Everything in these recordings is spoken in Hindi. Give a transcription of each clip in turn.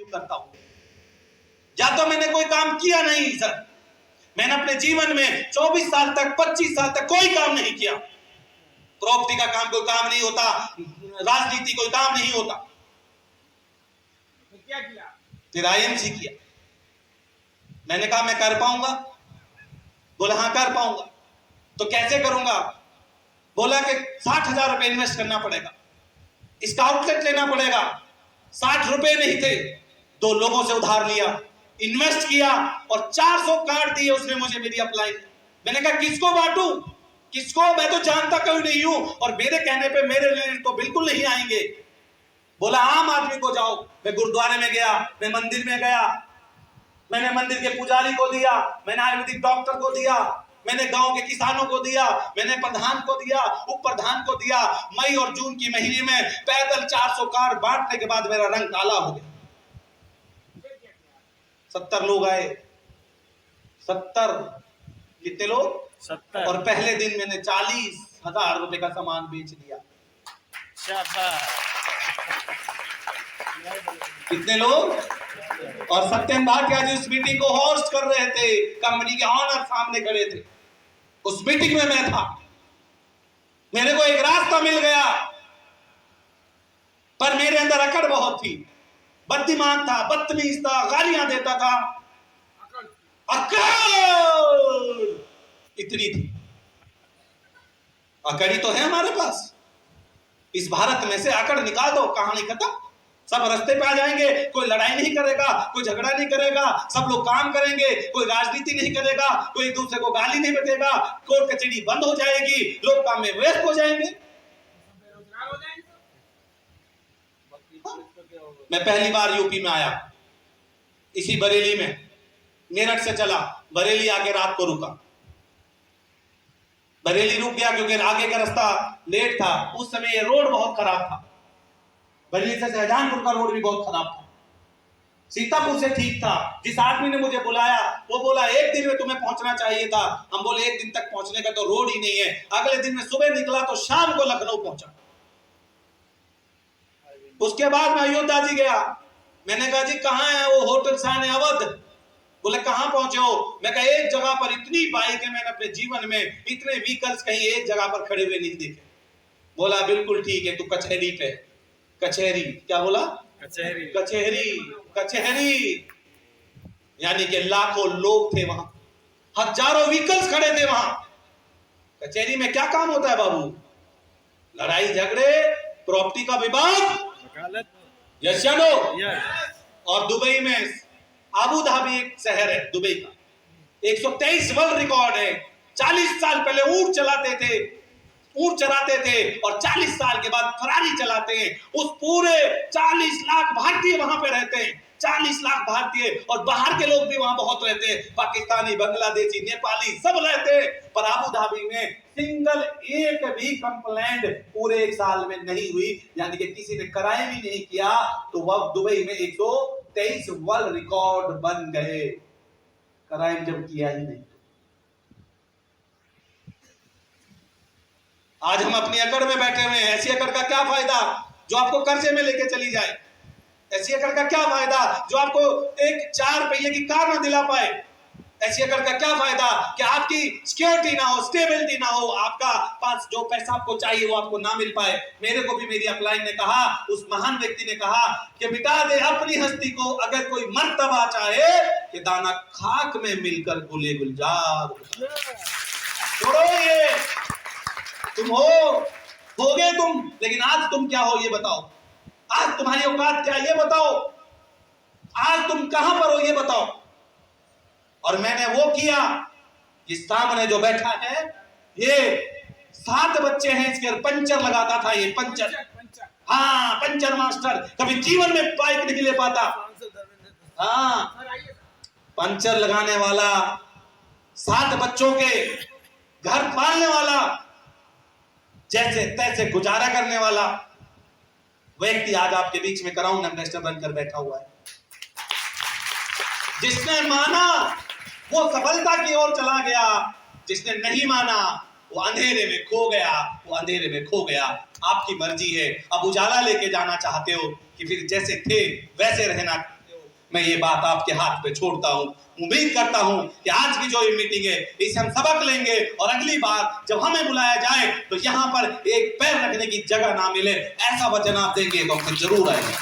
करता हूं, या तो मैंने कोई काम किया नहीं सर। मैंने अपने जीवन में 24 साल तक 25 साल तक कोई काम नहीं किया। प्रॉपर्टी का काम कोई काम नहीं होता, राजनीति कोई काम नहीं होता। क्या किया? फिर आईएमसी किया। मैंने कहा मैं कर पाऊंगा? बोला हाँ कर पाऊंगा। तो कैसे करूंगा? बोला कि 60,000 रुपए इन्वेस्ट करना पड़ेगा, इसका आउटलेट लेना पड़ेगा। 60 रुपए नहीं थे, 2 लोगों से उधार लिया, इन्वेस्ट किया और 400 कार्ड दिए उसने मुझे मेरी अपलाइन। मैंने कहा किसको बांटूं, किसको? मैं तो जानता कोई नहीं हूं और मेरे कहने पे मेरे लिए तो बिल्कुल नहीं आएंगे। बोला आम आदमी को जाओ। मैं गुरुद्वारे में गया, मैं मंदिर में गया, मैंने मंदिर के पुजारी को दिया, मैंने आयुर्वेदिक डॉक्टर को दिया, मैंने गांव के किसानों को दिया, मैंने प्रधान को दिया, उप प्रधान को दिया। मई और जून की महीने में पैदल 400 कार्ड बांटने के बाद मेरा रंग काला हो गया। 70 लोग आए। 70 कितने लोग? 70। और पहले दिन मैंने 40,000 रुपए का सामान बेच लिया। कितने लोग? और सत्यम भाटिया जी उस मीटिंग को होस्ट कर रहे थे, कंपनी के ऑनर सामने खड़े थे। उस मीटिंग में मैं था। मेरे को एक रास्ता मिल गया, पर मेरे अंदर अकड़ बहुत थी, बुद्धिमान था, बदतमीज था, गालियां देता था। अकड़ इतनी थी। अकड़ी तो है हमारे पास। इस भारत में से अकड़ निकाल दो, कहानी खत्म। सब रास्ते पे आ जाएंगे, कोई लड़ाई नहीं करेगा, कोई झगड़ा नहीं करेगा, सब लोग काम करेंगे, कोई राजनीति नहीं करेगा, कोई एक दूसरे को गाली नहीं बकेगा, कोर्ट कचहरी बंद हो जाएगी, लोग काम में व्यस्त हो जाएंगे। मैं पहली बार यूपी में आया, इसी बरेली में, मेरठ से चला, बरेली आके रात को रुका। बरेली रुक गया क्योंकि आगे का रास्ता लेट था। उस समय ये रोड बहुत खराब था, बरेली से शाहजहानपुर का रोड भी बहुत खराब था। सीतापुर से ठीक था। जिस आदमी ने मुझे बुलाया वो बोला 1 दिन में तुम्हें पहुंचना चाहिए था। हम बोले 1 दिन तक पहुंचने का तो रोड ही नहीं है। अगले दिन में सुबह निकला तो शाम को लखनऊ पहुंचा। उसके बाद मैं अयोध्या जी गया। मैंने कहा जी कहाँ है वो होटल शान अवध? बोले कहाँ पहुंचे हो? मैं कहा एक जगह पर इतनी बाइक है, मैंने अपने जीवन में इतने व्हीकल्स कहीं एक जगह पर खड़े हुए नहीं देखे। बोला बिल्कुल ठीक है, तू कचहरी पे। कचहरी क्या बोला? कचहरी। कचहरी, कचहरी यानी कि लाखों लोग थे वहां, हजारों व्हीकल्स खड़े थे वहां। कचहरी में क्या काम होता है बाबू? लड़ाई झगड़े, प्रॉपर्टी का विवाद, वकालत। यस या नो? यस। और दुबई में, अबू धाबी एक शहर है दुबई का, 123 वर्ल्ड रिकॉर्ड है। 40 साल पहले ऊंट चलाते थे, ऊंट चलाते थे और 40 साल के बाद फरारी चलाते हैं। उस पूरे 40 लाख भारतीय वहां पे रहते हैं, 40 लाख भारतीय, और बाहर के लोग भी वहां बहुत रहते हैं, पाकिस्तानी, बांग्लादेशी, नेपाली सब रहते हैं। पर अबू धाबी में सिंगल एक भी कंप्लेंट पूरे 1 साल में नहीं हुई, यानी कि किसी ने क्राइम ही नहीं किया। तो वह दुबई में 123 वर्ल्ड रिकॉर्ड बन गए, क्राइम जब किया ही नहीं। आज हम अपनी अकड़ में बैठे हुए हैं। ऐसी अकड़ का क्या फायदा जो आपको कर्जे में लेके चली जाए? ऐसी अकड़ का क्या फायदा जो आपको एक 4 पहिए की कार ना दिला पाए? ऐसी अकड़ का क्या फायदा कि आपकी सिक्योरिटी ना हो, स्टेबिलिटी ना हो, आपका पास जो पैसा आपको चाहिए वो आपको ना मिल पाए? मेरे को भी मेरी अपलाइन ने कहा, उस महान व्यक्ति ने कहा कि मिटा दे अपनी हस्ती को अगर कोई मर्तबा चाहे कि दाना खाक में मिलकर गुले गुलजार। छोड़ो ये, तुम होगे तुम, लेकिन आज तुम क्या हो ये बताओ। आज तुम्हारी औकात क्या ये बताओ। आज तुम कहां पर हो ये बताओ। और मैंने वो किया कि सामने जो बैठा है ये 7 बच्चे हैं, इसके पंचर लगाता था, ये पंचर, हाँ पंचर मास्टर, कभी जीवन में बाइक नहीं ले पाता। हाँ पंचर लगाने वाला, 7 बच्चों के घर पालने वाला, जैसे तैसे गुजारा करने वाला व्यक्ति आज आपके बीच में क्राउन एम्बेसडर बनकर बैठा हुआ है। जिसने माना वो सफलता की ओर चला गया, जिसने नहीं माना वो अंधेरे में खो गया, वो अंधेरे में खो गया। आपकी मर्जी है। अब उजाला लेके जाना चाहते हो कि फिर जैसे थे वैसे रहना चाहते हो? मैं ये बात आपके हाथ पे छोड़ता हूं। उम्मीद करता हूं कि आज की जो ये मीटिंग है इससे हम सबक लेंगे और अगली बार जब हमें बुलाया जाए तो यहाँ पर एक पैर रखने की जगह ना मिले, ऐसा वचन आप देंगे तो फिर जरूर आएंगे।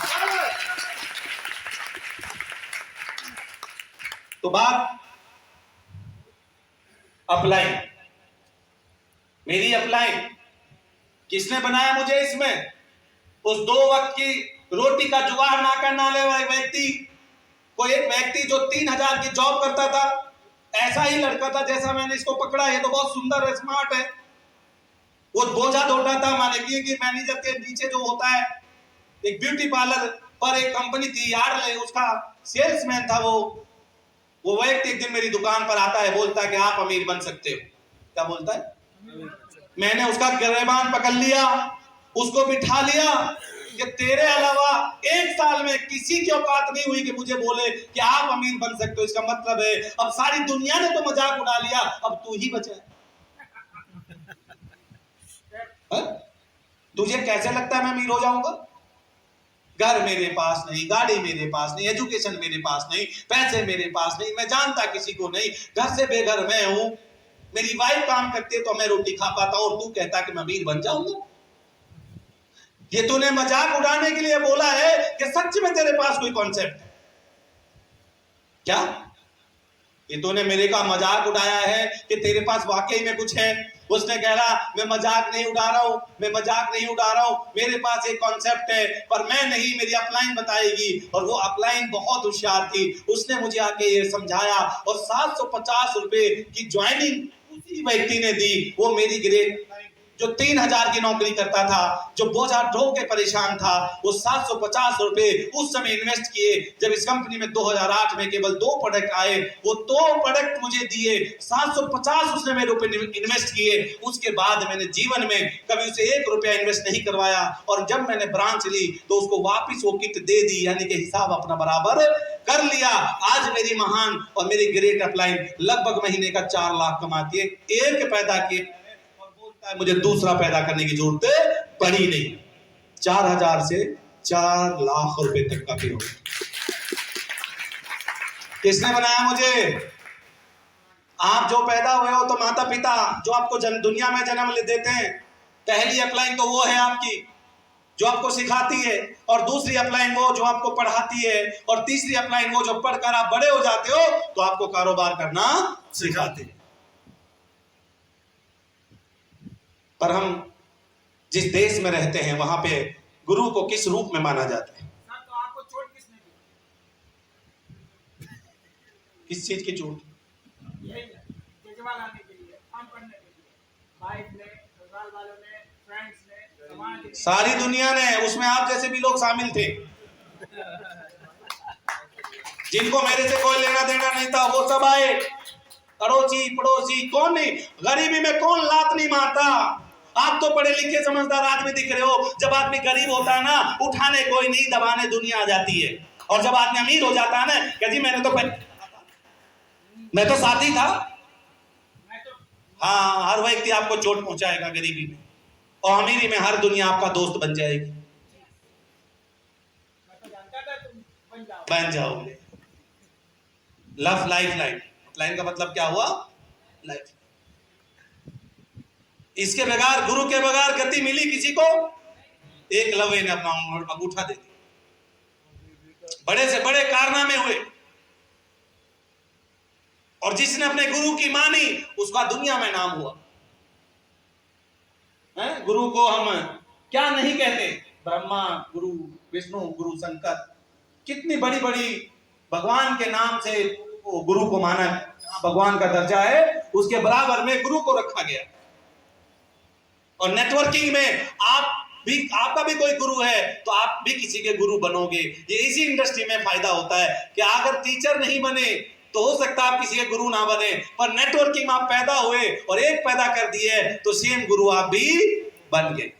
तो बात अपलाइन, मेरी अपलाइन किसने बनाया मुझे इसमें? उस 2 वक्त की रोटी का जुगाड़ ना करने वाले व्यक्ति, कोई एक व्यक्ति जो 3000 की जॉब करता था, ऐसा ही लड़का था जैसा मैंने इसको पकड़ा। ये तो बहुत सुंदर है, स्मार्ट है। वो बोझा ढोता था, माने कि मैनेजर के नीचे जो होता है, एक ब्यूटी पार्लर पर एक कंपनी थी यार्डले, उसका सेल्समैन था वो व्यक्ति एक दिन मेरी दुकान पर आता है, बोलता है कि आप अमीर बन सकते हो। क्या बोलता है? मैंने उसका गिरबान पकड़ लिया, उसको बिठा लिया कि तेरे अलावा 1 साल में किसी की औकात नहीं हुई कि मुझे बोले कि आप अमीर बन सकते हो। इसका मतलब है अब सारी दुनिया ने तो मजाक उड़ा लिया, अब तू ही बचा है। तुझे कैसे लगता है मैं अमीर हो जाऊंगा? घर मेरे पास नहीं, गाड़ी मेरे पास नहीं, एजुकेशन मेरे पास नहीं, पैसे मेरे पास नहीं, मैं जानता किसी को नहीं, घर से बेघर मैं हूं। मेरी वाइफ काम करती है तो मैं रोटी खा पाता हूं, और तू कहता कि मैं अमीर बन जाऊंगा। ये तूने मजाक उड़ाने के लिए बोला है कि सच में तेरे पास कोई कॉन्सेप्ट है क्या? ये तूने मेरे का मजाक उड़ाया है कि तेरे पास वाकई में कुछ है? उसने कहा मैं मजाक नहीं उड़ा रहा हूं, मैं मजाक नहीं उड़ा रहा हूं, मेरे पास एक कॉन्सेप्ट है, पर मैं नहीं, मेरी अपलाइन बताएगी। और वो अपलाइन बहुत होशियार थी, उसने मुझे आके ये समझाया और 750 रुपए की ज्वाइनिंग उसी व्यक्ति ने दी। वो मेरी ग्रेड जो 3000 की नौकरी करता था, जो बोझा ढो के परेशान था, वो 750 रुपए उस समय इन्वेस्ट किए। जब इस कंपनी में 2008 में केवल 2 प्रोडक्ट आए, वो 2 प्रोडक्ट मुझे दिए, 750 उसने मेरे ऊपर इन्वेस्ट किए। उसके बाद मैंने जीवन में कभी उसे 1 रुपया इन्वेस्ट नहीं करवाया, और जब मैंने ब्रांच ली तो उसको वापिस वो किट दे दी, यानी कि हिसाब अपना बराबर कर लिया। आज मेरी महान और मेरी ग्रेट अपलाइन लगभग महीने का 4 लाख कमाती है। एक पैदा किए, मुझे दूसरा पैदा करने की जरूरत पड़ी नहीं। 4000 से 4 लाख रुपए तक का भी हो। किसने बनाया मुझे? आप जो पैदा हुए हो तो माता पिता जो आपको दुनिया में जन्म ले देते हैं, पहली अपलाइन तो वो है आपकी जो आपको सिखाती है, और दूसरी अपलाइन वो जो आपको पढ़ाती है, और तीसरी अपलाइन वो जो पढ़कर आप बड़े हो जाते हो तो आपको कारोबार करना सिखाते हैं। पर हम जिस देश में रहते हैं वहां पे गुरु को किस रूप में माना जाता है? सर, तो आपको चोट किसने दी? किस चीज की चोट? यही है, केजरीवाल आने के लिए, काम करने के लिए, वाइफ ने, ससुराल वालों ने, फ्रेंड्स ने, समाज ने, सारी दुनिया ने, उसमें आप जैसे भी लोग शामिल थे, जिनको मेरे से कोई लेना देना नहीं था, वो सब आए। अड़ोसी पड़ोसी कौन नहीं, गरीबी में कौन लात नहीं मारता? आप तो पढ़े लिखे समझदार आदमी दिख रहे हो, जब आदमी गरीब होता है ना, उठाने कोई नहीं, दबाने दुनिया आ जाती है। और जब आदमी अमीर हो जाता है ना, क्या जी मैं तो साथी था। हाँ, हर व्यक्ति आपको चोट पहुंचाएगा गरीबी में, और अमीरी में हर दुनिया आपका दोस्त बन जाएगी। बन जाओगे। लव लाइफ लाइन, लाइन का मतलब क्या हुआ? लाइफ। इसके बगैर, गुरु के बगैर गति मिली किसी को? एक लवे ने अपना अंगूठा दे दिया, बड़े से बड़े कारनामे हुए, और जिसने अपने गुरु की मानी उसका दुनिया में नाम हुआ है। गुरु को हम क्या नहीं कहते? ब्रह्मा गुरु, विष्णु गुरु, शंकर, कितनी बड़ी बड़ी भगवान के नाम से गुरु को माना, भगवान का दर्जा है, उसके बराबर में गुरु को रखा गया। और नेटवर्किंग में आपका भी कोई गुरु है तो आप भी किसी के गुरु बनोगे। ये इसी इंडस्ट्री में फायदा होता है कि अगर टीचर नहीं बने तो हो सकता है आप किसी के गुरु ना बने, पर नेटवर्किंग में आप पैदा हुए और एक पैदा कर दिए तो सेम गुरु आप भी बन गए।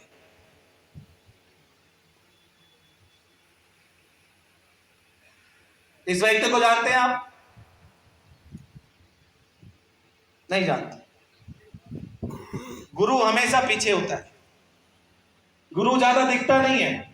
इस व्यक्ति को जानते हैं आप? नहीं जानते। गुरु हमेशा पीछे होता है, गुरु ज्यादा दिखता नहीं है।